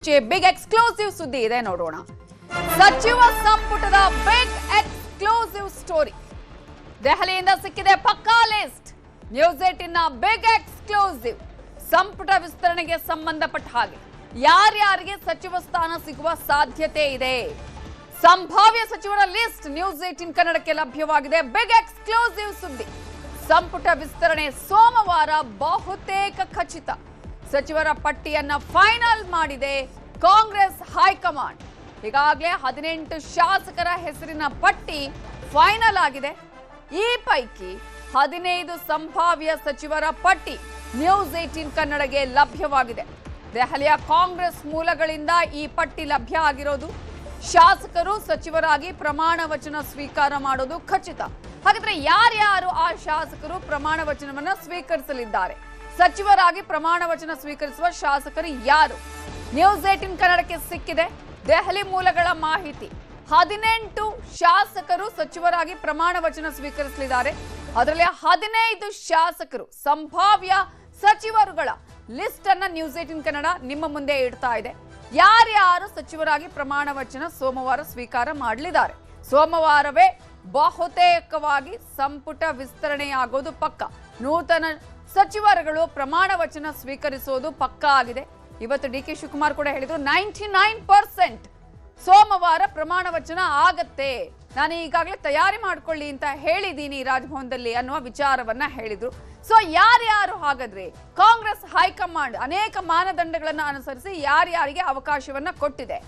Big exclusive ಸುದ್ದಿ ಇದೆ ನೋಡೋಣ. ಸಚಿವ ಸಂಪುಟದ ಬಿಗ್ ಎಕ್ಸ್ಕ್ಲೂಸಿವ್ ಸ್ಟೋರಿ ದೆಹಲಿಯಿಂದ ಸಿಕ್ಕಿದೆ. ಪಕ್ಕಾ ಲಿಸ್ಟ್. ನ್ಯೂಸ್ 18ನ ಬಿಗ್ ಎಕ್ಸ್ಕ್ಲೂಸಿವ್ ಸಂಪುಟ ವಿಸ್ತರಣೆಗೆ ಸಂಬಂಧಪಟ್ಟ ಹಾಗೆ ಯಾರ್ಯಾರಿಗೆ ಸಚಿವ ಸ್ಥಾನ ಸಿಗುವ ಸಾಧ್ಯತೆ ಇದೆ, ಸಂಭಾವ್ಯ ಸಚಿವರ ಲಿಸ್ಟ್ ನ್ಯೂಸ್ 18 ಕನ್ನಡಕ್ಕೆ ಲಭ್ಯವಾಗಿದೆ. ಬಿಗ್ ಎಕ್ಸ್ಕ್ಲೂಸಿವ್ ಸುದ್ದಿ. ಸಂಪುಟ ವಿಸ್ತರಣೆ ಸೋಮವಾರ ಬಹುತೇಕ ಖಚಿತ. ಸಚಿವರ ಪಟ್ಟಿಯನ್ನ ಫೈನಲ್ ಮಾಡಿದೆ ಕಾಂಗ್ರೆಸ್ ಹೈಕಮಾಂಡ್. ಈಗಾಗಲೇ 18 ಶಾಸಕರ ಹೆಸರಿನ ಪಟ್ಟಿ ಫೈನಲ್ ಆಗಿದೆ. ಈ ಪೈಕಿ 15 ಸಂಭಾವ್ಯ ಸಚಿವರ ಪಟ್ಟಿ ನ್ಯೂಸ್ 18 ಕನ್ನಡಗೆ ಲಭ್ಯವಾಗಿದೆ. ದೆಹಲಿಯ ಕಾಂಗ್ರೆಸ್ ಮೂಲಗಳಿಂದ ಈ ಪಟ್ಟಿ ಲಭ್ಯ ಆಗಿರೋದು. ಶಾಸಕರು ಸಚಿವರಾಗಿ ಪ್ರಮಾಣ ವಚನ ಸ್ವೀಕಾರ ಮಾಡೋದು ಖಚಿತ. ಹಾಗಾದ್ರೆ ಯಾರ್ಯಾರು ಆ ಶಾಸಕರು ಪ್ರಮಾಣ ವಚನವನ್ನ ಸ್ವೀಕರಿಸಲಿದ್ದಾರೆ? ಸಚಿವರಾಗಿ ಪ್ರಮಾಣ ವಚನ ಸ್ವೀಕರಿಸುವ ಶಾಸಕರು ಯಾರು? ನ್ಯೂಸ್ 18 ಕನ್ನಡಕ್ಕೆ ಸಿಕ್ಕಿದೆ ದೆಹಲಿ ಮೂಲಗಳ ಮಾಹಿತಿ. 18 ಶಾಸಕರು ಸಚಿವರಾಗಿ ಪ್ರಮಾಣ ವಚನ ಸ್ವೀಕರಿಸಲಿದ್ದಾರೆ. ಅದರಲ್ಲಿ 15 ಶಾಸಕರು ಸಂಭಾವ್ಯ ಸಚಿವರುಗಳ ಲಿಸ್ಟ್ ಅನ್ನ ನ್ಯೂಸ್ 18 ಕನ್ನಡ ನಿಮ್ಮ ಮುಂದೆ ಇಡ್ತಾ ಇದೆ. ಯಾರ್ಯಾರು ಸಚಿವರಾಗಿ ಪ್ರಮಾಣ ವಚನ ಸೋಮವಾರ ಸ್ವೀಕಾರ ಮಾಡಲಿದ್ದಾರೆ? ಸೋಮವಾರವೇ ಬಹುತೇಕವಾಗಿ ಸಂಪುಟ ವಿಸ್ತರಣೆಯಾಗೋದು ಪಕ್ಕ. ನೂತನ ಸಚಿವರುಗಳು ಪ್ರಮಾಣ ವಚನ ಸ್ವೀಕರಿಸೋದು ಪಕ್ಕಾ ಆಗಿದೆ. ಇವತ್ತು ಡಿ.ಕೆ. ಶಿವಕುಮಾರ್ ಕೂಡ ಹೇಳಿದ್ರು 99% ಸೋಮವಾರ ಪ್ರಮಾಣ ವಚನ ಆಗತ್ತೆ, ನಾನು ಈಗಾಗಲೇ ತಯಾರಿ ಮಾಡ್ಕೊಳ್ಳಿ ಅಂತ ಹೇಳಿದ್ದೀನಿ ರಾಜಭವನದಲ್ಲಿ ಅನ್ನುವ ವಿಚಾರವನ್ನ ಹೇಳಿದ್ರು. ಸೊ ಯಾರ್ಯಾರು ಹಾಗಾದ್ರೆ ಕಾಂಗ್ರೆಸ್ ಹೈಕಮಾಂಡ್ ಅನೇಕ ಮಾನದಂಡಗಳನ್ನ ಅನುಸರಿಸಿ ಯಾರ್ಯಾರಿಗೆ ಅವಕಾಶವನ್ನ ಕೊಟ್ಟಿದೆ,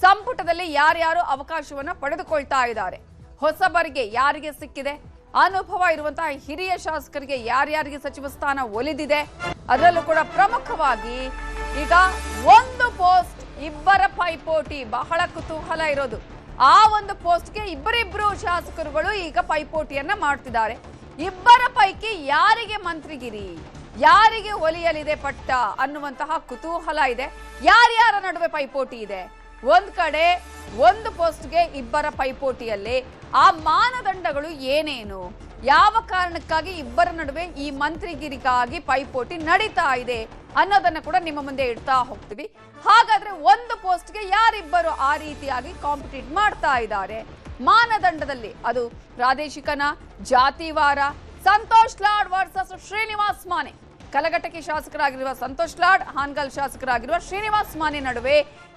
ಸಂಪುಟದಲ್ಲಿ ಯಾರ್ಯಾರು ಅವಕಾಶವನ್ನ ಪಡೆದುಕೊಳ್ತಾ ಇದ್ದಾರೆ, ಹೊಸಬರಿಗೆ ಯಾರಿಗೆ ಸಿಕ್ಕಿದೆ, ಅನುಭವ ಇರುವಂತಹ ಹಿರಿಯ ಶಾಸಕರಿಗೆ ಯಾರ್ಯಾರಿಗೆ ಸಚಿವ ಸ್ಥಾನ ಒಲಿದಿದೆ, ಅದರಲ್ಲೂ ಕೂಡ ಪ್ರಮುಖವಾಗಿ ಈಗ ಒಂದು ಪೋಸ್ಟ್ ಇಬ್ಬರ ಪೈಪೋಟಿ ಬಹಳ ಕುತೂಹಲ ಇರೋದು. ಆ ಒಂದು ಪೋಸ್ಟ್ಗೆ ಇಬ್ಬರಿಬ್ರು ಶಾಸಕರುಗಳು ಈಗ ಪೈಪೋಟಿಯನ್ನ ಮಾಡ್ತಿದ್ದಾರೆ. ಇಬ್ಬರ ಪೈಕಿ ಯಾರಿಗೆ ಮಂತ್ರಿಗಿರಿ, ಯಾರಿಗೆ ಒಲಿಯಲಿದೆ ಪಟ್ಟ ಅನ್ನುವಂತಹ ಕುತೂಹಲ ಇದೆ. ಯಾರ್ಯಾರ ನಡುವೆ ಪೈಪೋಟಿ ಇದೆ? ಒಂದ್ ಕಡೆ ಒಂದು ಪೋಸ್ಟ್ಗೆ ಇಬ್ಬರ ಪೈಪೋಟಿಯಲ್ಲಿ ಆ ಮಾನದಂಡಗಳು ಏನೇನು, ಯಾವ ಕಾರಣಕ್ಕಾಗಿ ಇಬ್ಬರ ನಡುವೆ ಈ ಮಂತ್ರಿಗಿರಿಗಾಗಿ ಪೈಪೋಟಿ ನಡೀತಾ ಇದೆ ಅನ್ನೋದನ್ನ ಕೂಡ ನಿಮ್ಮ ಮುಂದೆ ಇಡ್ತಾ ಹೋಗ್ತೀವಿ. ಹಾಗಾದ್ರೆ ಒಂದು ಪೋಸ್ಟ್ಗೆ ಯಾರಿಬ್ಬರು ಆ ರೀತಿಯಾಗಿ ಕಾಂಪಿಟೇಟ್ ಮಾಡ್ತಾ ಇದ್ದಾರೆ? ಮಾನದಂಡದಲ್ಲಿ ಅದು ಪ್ರಾದೇಶಿಕನ, ಜಾತಿವಾರ? ಸಂತೋಷ್ ಲಾಡ್ ವರ್ಸಸ್ ಶ್ರೀನಿವಾಸ್ ಮಾನೆ. ಕಲಘಟಕಿ ಶಾಸಕರಾಗಿರುವ ಸಂತೋಷ್ ಲಾಡ್, ಹಾನಗಲ್ ಶಾಸಕರಾಗಿರುವ ಶ್ರೀನಿವಾಸ್ ಮಾನೆ ನಡುವೆ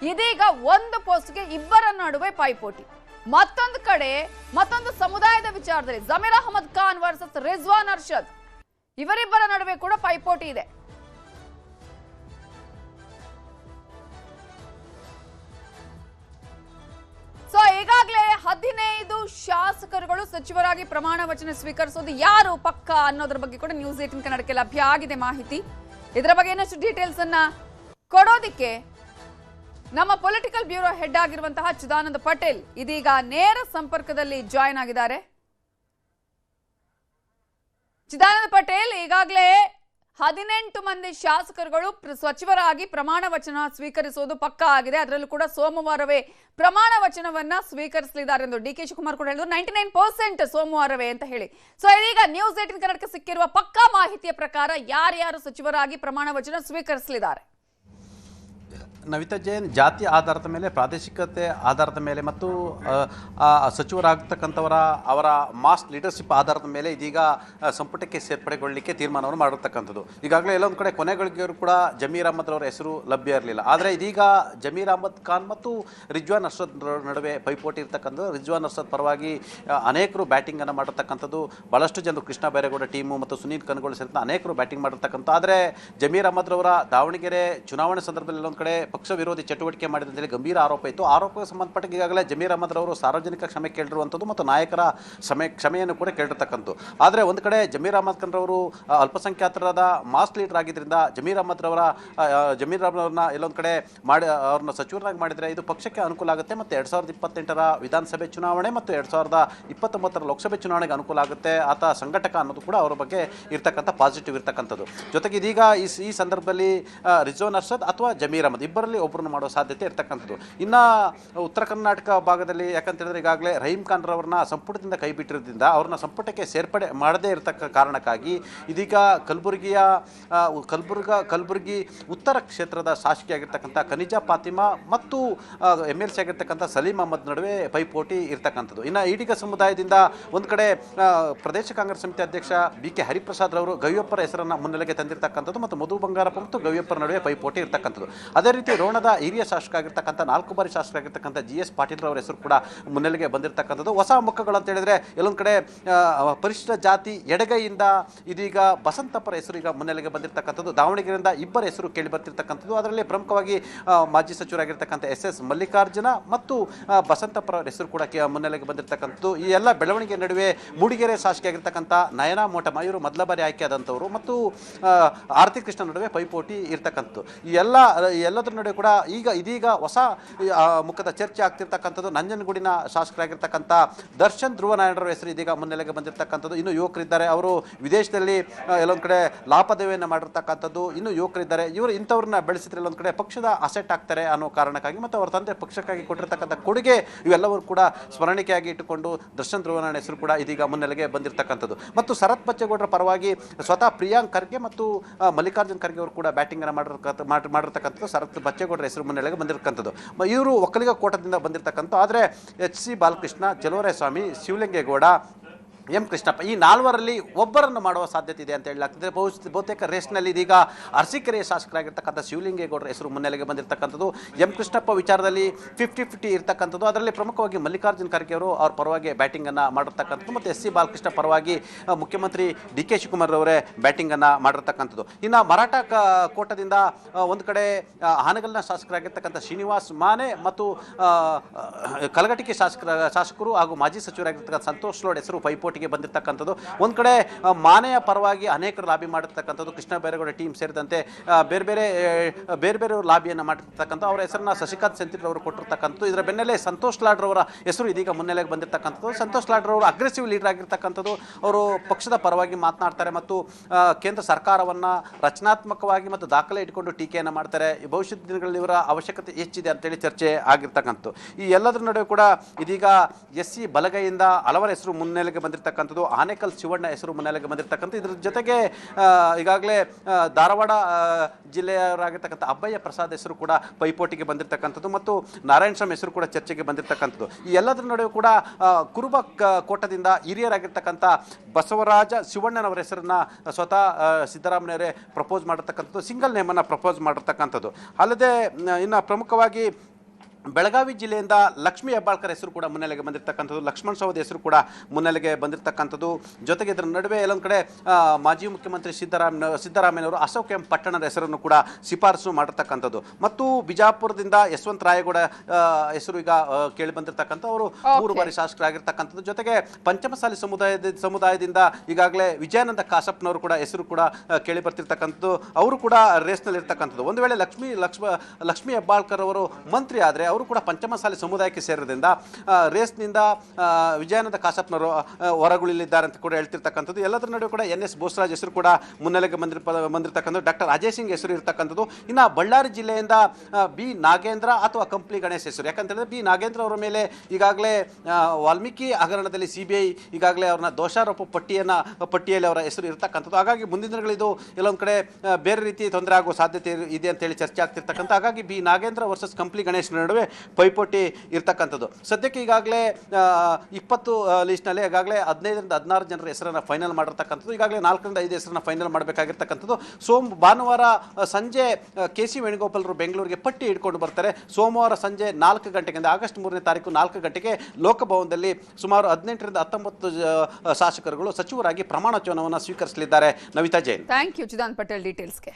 ಇದೀಗ ಒಂದು ಪೋಸ್ಟ್ಗೆ ಇಬ್ಬರ ನಡುವೆ ಪೈಪೋಟಿ. ಮತ್ತೊಂದು ಕಡೆ ಮತ್ತೊಂದು ಸಮುದಾಯದ ವಿಚಾರದಲ್ಲಿ ಜಮೀರ್ ಅಹಮದ್ ಖಾನ್ ವರ್ಸಸ್ ರಿಜ್ವಾನ್ ಅರ್ಷದ್, ಇವರಿಬ್ಬರ ನಡುವೆ ಕೂಡ ಪೈಪೋಟಿ ಇದೆ. ಸೊ ಈಗಾಗಲೇ 15 ಶಾಸಕರುಗಳು ಸಚಿವರಾಗಿ ಪ್ರಮಾಣ ವಚನ ಸ್ವೀಕರಿಸೋದು ಯಾರು ಪಕ್ಕ ಅನ್ನೋದ್ರ ಬಗ್ಗೆ ಕೂಡ ನ್ಯೂಸ್ 18 ಕನ್ನಡಕ್ಕೆ ಲಭ್ಯ ಆಗಿದೆ ಮಾಹಿತಿ. ಇದರ ಬಗ್ಗೆ ಇನ್ನಷ್ಟು ಡೀಟೇಲ್ಸ್ ಅನ್ನ ಕೊಡೋದಿಕ್ಕೆ ನಮ್ಮ ಪೊಲಿಟಿಕಲ್ ಬ್ಯೂರೋ ಹೆಡ್ ಆಗಿರುವಂತಹ ಚಿದಾನಂದ ಪಟೇಲ್ ಇದೀಗ ನೇರ ಸಂಪರ್ಕದಲ್ಲಿ ಜಾಯಿನ್ ಆಗಿದ್ದಾರೆ. ಚಿದಾನಂದ ಪಟೇಲ್, ಈಗಾಗಲೇ 18 ಮಂದಿ ಶಾಸಕರುಗಳು ಸಚಿವರಾಗಿ ಪ್ರಮಾಣ ವಚನ ಸ್ವೀಕರಿಸುವುದು ಪಕ್ಕಾ ಆಗಿದೆ. ಅದರಲ್ಲೂ ಕೂಡ ಸೋಮವಾರವೇ ಪ್ರಮಾಣ ವಚನವನ್ನ ಸ್ವೀಕರಿಸಲಿದ್ದಾರೆ ಎಂದು ಡಿ.ಕೆ. ಶಿವಕುಮಾರ್ ಕೂಡ ಹೇಳಿದ್ರು. 99% ಸೋಮವಾರವೇ ಅಂತ ಹೇಳಿ. ಸೊ ಇದೀಗ ನ್ಯೂಸ್ 18 ಕನ್ನಡಕ್ಕೆ ಸಿಕ್ಕಿರುವ ಪಕ್ಕಾ ಮಾಹಿತಿಯ ಪ್ರಕಾರ ಯಾರ್ಯಾರು ಸಚಿವರಾಗಿ ಪ್ರಮಾಣ ವಚನ ಸ್ವೀಕರಿಸಲಿದ್ದಾರೆ? ನವಿತಾ ಜೈನ್, ಜಾತಿ ಆಧಾರದ ಮೇಲೆ, ಪ್ರಾದೇಶಿಕತೆ ಆಧಾರದ ಮೇಲೆ ಮತ್ತು ಸಚಿವರಾಗತಕ್ಕಂಥವರ ಅವರ ಮಾಸ್ ಲೀಡರ್ಶಿಪ್ ಆಧಾರದ ಮೇಲೆ ಇದೀಗ ಸಂಪುಟಕ್ಕೆ ಸೇರ್ಪಡೆಗೊಳ್ಳಲಿಕ್ಕೆ ತೀರ್ಮಾನವನ್ನು ಮಾಡಿರ್ತಕ್ಕಂಥದ್ದು. ಈಗಾಗಲೇ ಎಲ್ಲೊಂದು ಕಡೆ ಕೊನೆಗಳಿಗೆಯವರು ಕೂಡ ಜಮೀರ್ ಅಹಮದ್ ಅವರ ಹೆಸರು ಲಭ್ಯ ಇರಲಿಲ್ಲ. ಆದರೆ ಇದೀಗ ಜಮೀರ್ ಅಹಮದ್ ಖಾನ್ ಮತ್ತು ರಿಜ್ವಾನ್ ಅರ್ಷದ್ ನಡುವೆ ಪೈಪೋಟಿ ಇರ್ತಕ್ಕಂಥದ್ದು. ರಿಜ್ವಾನ್ ಅರ್ಷದ್ ಪರವಾಗಿ ಅನೇಕರು ಬ್ಯಾಟಿಂಗನ್ನು ಮಾಡಿರ್ತಕ್ಕಂಥದ್ದು. ಭಾಳಷ್ಟು ಜನರು ಕೃಷ್ಣ ಬೈರೇಗೌಡ ಟೀಮು ಮತ್ತು ಸುನೀಲ್ ಕನಗೋಳು ಸೇರಿದಂತೆ ಅನೇಕರು ಬ್ಯಾಟಿಂಗ್ ಮಾಡಿರ್ತಕ್ಕಂಥ. ಆದರೆ ಜಮೀರ್ ಅಹಮದ್ ಅವರ ದಾವಣಗೆರೆ ಚುನಾವಣೆ ಸಂದರ್ಭದಲ್ಲಿ ಎಲ್ಲೊಂದು ಕಡೆ ಪಕ್ಷ ವಿರೋಧಿ ಚಟುವಟಿಕೆ ಮಾಡಿದಂತೆ ಗಂಭೀರ ಆರೋಪ ಇತ್ತು. ಆರೋಪಕ್ಕೆ ಸಂಬಂಧಪಟ್ಟ ಈಗಾಗಲೇ ಜಮೀರ್ ಅಹಮದ್ ಅವರು ಸಾರ್ವಜನಿಕ ಕ್ಷಮೆ ಕೇಳಿರುವಂಥದ್ದು ಮತ್ತು ನಾಯಕರ ಕ್ಷಮೆಯನ್ನು ಕೂಡ ಕೇಳಿರ್ತಕ್ಕಂಥದ್ದು. ಆದರೆ ಒಂದು ಕಡೆ ಜಮೀರ್ ಅಹಮದ್ ಖಾನ್ ರವರು ಅಲ್ಪಸಂಖ್ಯಾತರಾದ ಮಾಸ್ ಲೀಡರ್ ಆಗಿದ್ದರಿಂದ ಜಮೀರ್ ಅಹಮದ್ ಅವ್ರನ್ನ ಎಲ್ಲೊಂದು ಕಡೆ ಅವ್ರನ್ನ ಸಚಿವರಾಗಿ ಮಾಡಿದರೆ ಇದು ಪಕ್ಷಕ್ಕೆ ಅನುಕೂಲ ಆಗುತ್ತೆ ಮತ್ತು 2028ರ ವಿಧಾನಸಭೆ ಚುನಾವಣೆ ಮತ್ತು 2029ರ ಲೋಕಸಭೆ ಚುನಾವಣೆಗೆ ಅನುಕೂಲ ಆಗುತ್ತೆ. ಆತ ಸಂಘಟಕ ಅನ್ನೋದು ಕೂಡ ಅವರ ಬಗ್ಗೆ ಇರ್ತಕ್ಕಂಥ ಪಾಸಿಟಿವ್ ಇರ್ತಕ್ಕಂಥದ್ದು. ಜೊತೆಗೆ ಇದೀಗ ಈ ಸಂದರ್ಭದಲ್ಲಿ ರಿಜ್ವಾನ್ ಅರ್ಷದ್ ಅಥವಾ ಜಮೀರ್ ಅಹಮದ್ ಇಬ್ಬರು ಇಬ್ಬರಲ್ಲಿ ಒಬ್ಬರನ್ನು ಮಾಡುವ ಸಾಧ್ಯತೆ ಇರ್ತಕ್ಕಂಥದ್ದು. ಇನ್ನು ಉತ್ತರ ಕರ್ನಾಟಕ ಭಾಗದಲ್ಲಿ ಯಾಕಂತ ಹೇಳಿದ್ರೆ ಈಗಾಗಲೇ ರಹೀಂ ಖಾನ್ ರವರನ್ನ ಸಂಪುಟದಿಂದ ಕೈ ಬಿಟ್ಟಿರೋದ್ರಿಂದ ಅವ್ರನ್ನ ಸಂಪುಟಕ್ಕೆ ಸೇರ್ಪಡೆ ಮಾಡದೇ ಇರತಕ್ಕ ಕಾರಣಕ್ಕಾಗಿ ಇದೀಗ ಕಲಬುರಗಿ ಉತ್ತರ ಕ್ಷೇತ್ರದ ಶಾಸಕಿಯಾಗಿರ್ತಕ್ಕಂಥ ಖನಿಜಾ ಫಾತಿಮಾ ಮತ್ತು MLC ಆಗಿರ್ತಕ್ಕಂಥ ಸಲೀಂ ಅಹಮದ್ ನಡುವೆ ಪೈಪೋಟಿ ಇರ್ತಕ್ಕಂಥದ್ದು. ಇನ್ನು ಈಡಿಗ ಸಮುದಾಯದಿಂದ ಒಂದು ಕಡೆ ಪ್ರದೇಶ ಕಾಂಗ್ರೆಸ್ ಸಮಿತಿ ಅಧ್ಯಕ್ಷ BK ಹರಿಪ್ರಸಾದ್ ರವರು ಗವಿಯಪ್ಪರ ಹೆಸರನ್ನು ಮುನ್ನೆಲೆಗೆ ತಂದಿರತಕ್ಕಂಥದ್ದು ಮತ್ತು ಮಧು ಬಂಗಾರಪ್ಪ ಮತ್ತು ಗವಿಯಪ್ಪರ ನಡುವೆ ಪೈಪೋಟಿ ಇರ್ತಕ್ಕಂಥದ್ದು. ಅದೇ ರೀತಿ ರೋಣದ ಹಿರಿಯ ಶಾಸಕ ಆಗಿರ್ತಕ್ಕಂಥ 4 ಬಾರಿ ಶಾಸಕರಾಗಿರ್ತಕ್ಕಂಥ GS ಪಾಟೀಲ್ ರವರ ಹೆಸರು ಕೂಡ ಮುನ್ನೆಲೆಗೆ ಬಂದಿರತಕ್ಕಂಥದ್ದು. ಹೊಸ ಮುಖಗಳು ಅಂತ ಹೇಳಿದ್ರೆ ಎಲ್ಲೊಂದು ಕಡೆ ಪರಿಶಿಷ್ಟ ಜಾತಿ ಎಡಗೈಯಿಂದ ಇದೀಗ ಬಸಂತಪ್ಪರ ಹೆಸರು ಈಗ ಮುನ್ನೆಲೆಗೆ ಬಂದಿರತಕ್ಕಂಥದ್ದು. ದಾವಣಗೆರೆಯಿಂದ ಇಬ್ಬರ ಹೆಸರು ಕೇಳಿ ಬರ್ತಿರ್ತಕ್ಕಂಥದ್ದು. ಅದರಲ್ಲಿ ಪ್ರಮುಖವಾಗಿ ಮಾಜಿ ಸಚಿವರಾಗಿರ್ತಕ್ಕಂಥ SS ಮಲ್ಲಿಕಾರ್ಜುನ ಮತ್ತು ಬಸಂತಪ್ಪರ ಹೆಸರು ಕೂಡ ಮುನ್ನೆಲೆಗೆ ಬಂದಿರತಕ್ಕಂಥದ್ದು. ಈ ಎಲ್ಲ ಬೆಳವಣಿಗೆ ನಡುವೆ ಮೂಡಿಗೆರೆ ಶಾಸಕಿಯಾಗಿರ್ತಕ್ಕಂಥ ನಯನಾ ಮೋಟಮ್ಮ ಇವರು ಮೊದಲ ಬಾರಿ ಆಯ್ಕೆಯಾದಂಥವರು ಮತ್ತು ಆರತಿ ಕೃಷ್ಣ ನಡುವೆ ಪೈಪೋಟಿ ಇರ್ತಕ್ಕಂಥದ್ದು. ಈ ಎಲ್ಲದರ ನಡುವೆ ಕೂಡ ಇದೀಗ ಹೊಸ ಮುಖದ ಚರ್ಚೆ ಆಗ್ತಿರ್ತಕ್ಕಂಥದ್ದು. ನಂಜನಗೂಡಿನ ಶಾಸಕರಾಗಿರ್ತಕ್ಕಂಥ ದರ್ಶನ್ ಧ್ರುವನಾರಾಯಣರ ಹೆಸರು ಇದೀಗ ಮುನ್ನೆಲೆಗೆ ಬಂದಿರತಕ್ಕಂಥದ್ದು. ಇನ್ನು ಯುವಕರಿದ್ದಾರೆ, ಅವರು ವಿದೇಶದಲ್ಲಿ ಎಲ್ಲೊಂದು ಕಡೆ ಲಾಪದೇವಿಯನ್ನು ಮಾಡಿರ್ತಕ್ಕಂಥದ್ದು. ಇನ್ನು ಯುವಕರಿದ್ದಾರೆ, ಇಂಥವ್ರನ್ನ ಬೆಳೆಸಿದ್ರೆ ಎಲ್ಲೊಂದು ಕಡೆ ಪಕ್ಷದ ಅಸೆಟ್ ಆಗ್ತಾರೆ ಅನ್ನೋ ಕಾರಣಕ್ಕಾಗಿ ಮತ್ತು ಅವರ ತಂದೆ ಪಕ್ಷಕ್ಕಾಗಿ ಕೊಟ್ಟಿರ್ತಕ್ಕಂಥ ಕೊಡುಗೆ ಇವೆಲ್ಲವರು ಕೂಡ ಸ್ಮರಣಿಕೆಯಾಗಿ ಇಟ್ಟುಕೊಂಡು ದರ್ಶನ್ ಧ್ರುವನಾರಾಯಣ ಹೆಸರು ಕೂಡ ಇದೀಗ ಮುನ್ನೆಲೆಗೆ ಬಂದಿರತಕ್ಕಂಥದ್ದು. ಮತ್ತು ಶರತ್ ಬಚ್ಚೇಗೌಡರ ಪರವಾಗಿ ಸ್ವತಃ ಪ್ರಿಯಾಂಕ್ ಖರ್ಗೆ ಮತ್ತು ಮಲ್ಲಿಕಾರ್ಜುನ್ ಖರ್ಗೆ ಅವರು ಕೂಡ ಬ್ಯಾಟಿಂಗ್ ಅನ್ನು ಮಾಡಿರ್ತಕ್ಕಂಥದ್ದು. ಶರತ್ ಬಚ್ಚೇಗೌಡರ ಹೆಸರು ಮುನ್ನೆಲೆಗೆ ಬಂದಿರತಕ್ಕಂಥದ್ದು. ಇವರು ಒಕ್ಕಲಿಗ ಕೋಟದಿಂದ ಬಂದಿರತಕ್ಕಂಥ. ಆದರೆ HC ಬಾಲಕೃಷ್ಣ, ಚಲುವರಾಯಸ್ವಾಮಿ, ಶಿವಲಿಂಗೇಗೌಡ, M ಕೃಷ್ಣಪ್ಪ ಈ 4ರಲ್ಲಿ ಒಬ್ಬರನ್ನು ಮಾಡುವ ಸಾಧ್ಯತೆ ಇದೆ ಅಂತ ಹೇಳಲಾಗ್ತದೆ. ಬಹುತೇಕ ರೇಸ್ನಲ್ಲಿ ಇದೀಗ ಅರಸೀಕೆರೆಯ ಶಾಸಕರಾಗಿರ್ತಕ್ಕಂಥ ಶಿವಲಿಂಗೇಗೌಡರ ಹೆಸರು ಮುನ್ನೆಲೆಗೆ ಬಂದಿರತಕ್ಕಂಥದ್ದು. M ಕೃಷ್ಣಪ್ಪ ವಿಚಾರದಲ್ಲಿ 50-50 ಇರ್ತಕ್ಕಂಥದ್ದು. ಅದರಲ್ಲಿ ಪ್ರಮುಖವಾಗಿ ಮಲ್ಲಿಕಾರ್ಜುನ್ ಖರ್ಗೆ ಅವರು ಅವ್ರ ಪರವಾಗಿ ಬ್ಯಾಟಿಂಗನ್ನು ಮಾಡಿರ್ತಕ್ಕಂಥದ್ದು ಮತ್ತು SC ಬಾಲಕೃಷ್ಣ ಪರವಾಗಿ ಮುಖ್ಯಮಂತ್ರಿ DK ಶಿವಕುಮಾರ್ ಅವರೇ ಬ್ಯಾಟಿಂಗನ್ನು ಮಾಡಿರ್ತಕ್ಕಂಥದ್ದು. ಇನ್ನು ಮರಾಠ ಕೋಟದಿಂದ ಒಂದು ಕಡೆ ಹಾನಗಲ್ನ ಶಾಸಕರಾಗಿರ್ತಕ್ಕಂಥ ಶ್ರೀನಿವಾಸ್ ಮಾನೆ ಮತ್ತು ಕಲಘಟಕಿ ಶಾಸಕರು ಹಾಗೂ ಮಾಜಿ ಸಚಿವರಾಗಿರ್ತಕ್ಕಂಥ ಸಂತೋಷ್ ಲೋಡ್ ಹೆಸರು ಪೈಪೋಟಿಗೆ ಬಂದಿರತಕ್ಕಂಥದ್ದು. ಒಂದು ಕಡೆ ಮಾನೆಯ ಪರವಾಗಿ ಅನೇಕರು ಲಾಬಿ ಮಾಡಿರ್ತಕ್ಕಂಥದ್ದು. ಕೃಷ್ಣ ಬೈರೇಗೌಡ ಟೀಮ್ ಸೇರಿದಂತೆ ಬೇರೆ ಬೇರೆ ಲಾಬಿಯನ್ನು ಮಾಡಿರ್ತಕ್ಕಂಥ ಅವರ ಹೆಸರನ್ನ ಶಶಿಕಾಂತ್ ಸೆಂಥಿಲ್ ಅವರು ಕೊಟ್ಟಿರ್ತಕ್ಕಂಥದ್ದು. ಇದರ ಬೆನ್ನಲ್ಲೇ ಸಂತೋಷ್ ಲಾಡ್ರವರ ಹೆಸರು ಇದೀಗ ಮುನ್ನೆಲೆಗೆ ಬಂದಿರತಕ್ಕಂಥದ್ದು. ಸಂತೋಷ್ ಲಾಡ್ರವರು ಅಗ್ರೆಸಿವ್ ಲೀಡರ್ ಆಗಿರ್ತಕ್ಕಂಥದ್ದು. ಅವರು ಪಕ್ಷದ ಪರವಾಗಿ ಮಾತನಾಡ್ತಾರೆ ಮತ್ತು ಕೇಂದ್ರ ಸರ್ಕಾರವನ್ನು ರಚನಾತ್ಮಕವಾಗಿ ಮತ್ತು ದಾಖಲೆ ಇಟ್ಕೊಂಡು ಟೀಕೆಯನ್ನು ಮಾಡ್ತಾರೆ. ಭವಿಷ್ಯದ ದಿನಗಳಲ್ಲಿ ಇವರ ಅವಶ್ಯಕತೆ ಹೆಚ್ಚಿದೆ ಅಂತೇಳಿ ಚರ್ಚೆ ಆಗಿರ್ತಕ್ಕಂಥದ್ದು. ಈ ಎಲ್ಲದರ ನಡುವೆ ಕೂಡ ಇದೀಗ SC ಬಲಗೈಯಿಂದ ಹಲವರ ಹೆಸರು ಮುನ್ನೆಲೆಗೆ ಬಂದಿರತಕ್ಕಂಥದ್ದು. ಆನೇಕಲ್ ಶಿವಣ್ಣ ಹೆಸರು ಮುನ್ನೆಲೆಗೆ ಬಂದಿರತಕ್ಕಂಥ. ಇದ್ರ ಜೊತೆಗೆ ಈಗಾಗಲೇ ಧಾರವಾಡ ಜಿಲ್ಲೆಯವರಾಗಿರ್ತಕ್ಕಂಥ ಅಬ್ಬಯ್ಯ ಪ್ರಸಾದ್ ಹೆಸರು ಕೂಡ ಪೈಪೋಟಿಗೆ ಬಂದಿರತಕ್ಕಂಥದ್ದು ಮತ್ತು ನಾರಾಯಣ ಸ್ವಾಮಿ ಹೆಸರು ಕೂಡ ಚರ್ಚೆಗೆ ಬಂದಿರತಕ್ಕಂಥದ್ದು. ಈ ಎಲ್ಲದರ ನಡುವೆ ಕೂಡ ಕುರುಬ ಕೋಟದಿಂದ ಹಿರಿಯರಾಗಿರ್ತಕ್ಕಂಥ ಬಸವರಾಜ ಶಿವಣ್ಣನವರ ಹೆಸರನ್ನ ಸ್ವತಃ ಸಿದ್ದರಾಮಯ್ಯವರೇ ಪ್ರಪೋಸ್ ಮಾಡಿರ್ತಕ್ಕಂಥದ್ದು. ಸಿಂಗಲ್ ನೇಮನ್ನು ಪ್ರಪೋಸ್ ಮಾಡಿರ್ತಕ್ಕಂಥದ್ದು. ಅಲ್ಲದೆ ಇನ್ನು ಪ್ರಮುಖವಾಗಿ ಬೆಳಗಾವಿ ಜಿಲ್ಲೆಯಿಂದ ಲಕ್ಷ್ಮೀ ಹೆಬ್ಬಾಳ್ಕರ್ ಹೆಸರು ಕೂಡ ಮುನ್ನೆಲೆಗೆ ಬಂದಿರತಕ್ಕಂಥದ್ದು. ಲಕ್ಷ್ಮಣ್ ಸವದಿ ಹೆಸರು ಕೂಡ ಮುನ್ನೆಲೆಗೆ ಬಂದಿರತಕ್ಕಂಥದ್ದು. ಜೊತೆಗೆ ಇದರ ನಡುವೆ ಎಲ್ಲೊಂದು ಕಡೆ ಮಾಜಿ ಮುಖ್ಯಮಂತ್ರಿ ಸಿದ್ದರಾಮಯ್ಯನವರು ಅಶೋಕ್ ಎಂ ಪಟ್ಟಣದ ಹೆಸರನ್ನು ಕೂಡ ಶಿಫಾರಸು ಮಾಡಿರ್ತಕ್ಕಂಥದ್ದು. ಮತ್ತು ಬಿಜಾಪುರದಿಂದ ಯಶವಂತ ರಾಯಗೌಡ ಹೆಸರು ಈಗ ಕೇಳಿ ಬಂದಿರತಕ್ಕಂಥ. ಅವರು 3 ಬಾರಿ ಶಾಸಕರಾಗಿರ್ತಕ್ಕಂಥದ್ದು. ಜೊತೆಗೆ ಪಂಚಮಸಾಲಿ ಸಮುದಾಯದಿಂದ ಈಗಾಗಲೇ ವಿಜಯಾನಂದ ಕಾಸಪ್ಪನವರು ಕೂಡ ಹೆಸರು ಕೂಡ ಕೇಳಿ ಬರ್ತಿರ್ತಕ್ಕಂಥದ್ದು. ಅವರು ಕೂಡ ರೇಸ್ನಲ್ಲಿ ಇರ್ತಕ್ಕಂಥದ್ದು. ಒಂದು ವೇಳೆ ಲಕ್ಷ್ಮೀ ಹೆಬ್ಬಾಳ್ಕರ್ ಅವರು ಮಂತ್ರಿ ಆದರೆ ಅವರು ಕೂಡ ಪಂಚಮಸಾಲಿ ಸಮುದಾಯಕ್ಕೆ ಸೇರೋದ್ರಿಂದ ರೇಸ್ನಿಂದ ವಿಜಯಾನಂದ ಕಾಸಪ್ಪನವರು ಹೊರಗುಳಿಲಿದ್ದಾರೆ ಅಂತ ಕೂಡ ಹೇಳ್ತಿರ್ತಕ್ಕಂಥದ್ದು. ಎಲ್ಲದರ ನಡುವೆ ಕೂಡ NS ಬೋಸರಾಜ್ ಹೆಸರು ಕೂಡ ಮುನ್ನೆಲೆಗೆ ಬಂದಿರತಕ್ಕಂಥದ್ದು. ಡಾಕ್ಟರ್ ಅಜಯ್ ಸಿಂಗ್ ಹೆಸರು ಇರ್ತಕ್ಕಂಥದ್ದು. ಇನ್ನು ಬಳ್ಳಾರಿ ಜಿಲ್ಲೆಯಿಂದ B ನಾಗೇಂದ್ರ ಅಥವಾ ಕಂಪ್ಲಿ ಗಣೇಶ್ ಹೆಸರು. ಯಾಕಂತೇಳಿದ್ರೆ B ನಾಗೇಂದ್ರ ಅವರ ಮೇಲೆ ಈಗಾಗಲೇ ವಾಲ್ಮೀಕಿ ಹಗರಣದಲ್ಲಿ CBI ಈಗಾಗಲೇ ಅವ್ರನ್ನ ದೋಷಾರೋಪ ಪಟ್ಟಿಯಲ್ಲಿ ಅವರ ಹೆಸರು ಇರ್ತಕ್ಕಂಥದ್ದು. ಹಾಗಾಗಿ ಮುಂದಿನ ದಿನಗಳಿದು ಎಲ್ಲೊಂದು ಕಡೆ ಬೇರೆ ರೀತಿ ತೊಂದರೆ ಆಗುವ ಸಾಧ್ಯತೆ ಇದೆ ಅಂತೇಳಿ ಚರ್ಚೆ ಆಗ್ತಿರ್ತಕ್ಕಂಥ. ಹಾಗಾಗಿ B ನಾಗೇಂದ್ರ ವರ್ಸಸ್ ಕಂಪ್ಲಿ ಗಣೇಶ್ ನಡುವೆ ಪೈಪೋಟಿ ಇರ್ತಕ್ಕಂಥದ್ದು. ಸದ್ಯಕ್ಕೆ ಈಗಾಗಲೇ 20 ಲೀಸ್ಟ್ನಲ್ಲಿ ಈಗಾಗಲೇ 15ರಿಂದ 16 ಜನರ ಹೆಸರನ್ನು ಫೈನಲ್ ಮಾಡಿರ್ತಕ್ಕಂಥದ್ದು. ಈಗಾಗಲೇ 4ರಿಂದ 5 ಹೆಸರನ್ನು ಫೈನಲ್ ಮಾಡಬೇಕಾಗಿರ್ತಕ್ಕಂಥದ್ದು. ಭಾನುವಾರ ಸಂಜೆ KC ವೇಣುಗೋಪಾಲರು ಬೆಂಗಳೂರಿಗೆ ಪಟ್ಟಿ ಹಿಡ್ಕೊಂಡು ಬರ್ತಾರೆ. ಸೋಮವಾರ ಸಂಜೆ 4 ಗಂಟೆಗೆ ಆಗಸ್ಟ್ 3ನೇ ತಾರೀಕು 4 ಗಂಟೆಗೆ ಲೋಕಭವನದಲ್ಲಿ ಸುಮಾರು 18ರಿಂದ 19 ಶಾಸಕರುಗಳು ಸಚಿವರಾಗಿ ಪ್ರಮಾಣ ವಚನವನ್ನು ಸ್ವೀಕರಿಸಲಿದ್ದಾರೆ. ನವಿತಾ ಜೈನ್. Thank you Chidan Patel ಡೀಟೇಲ್ಸ್ಗೆ.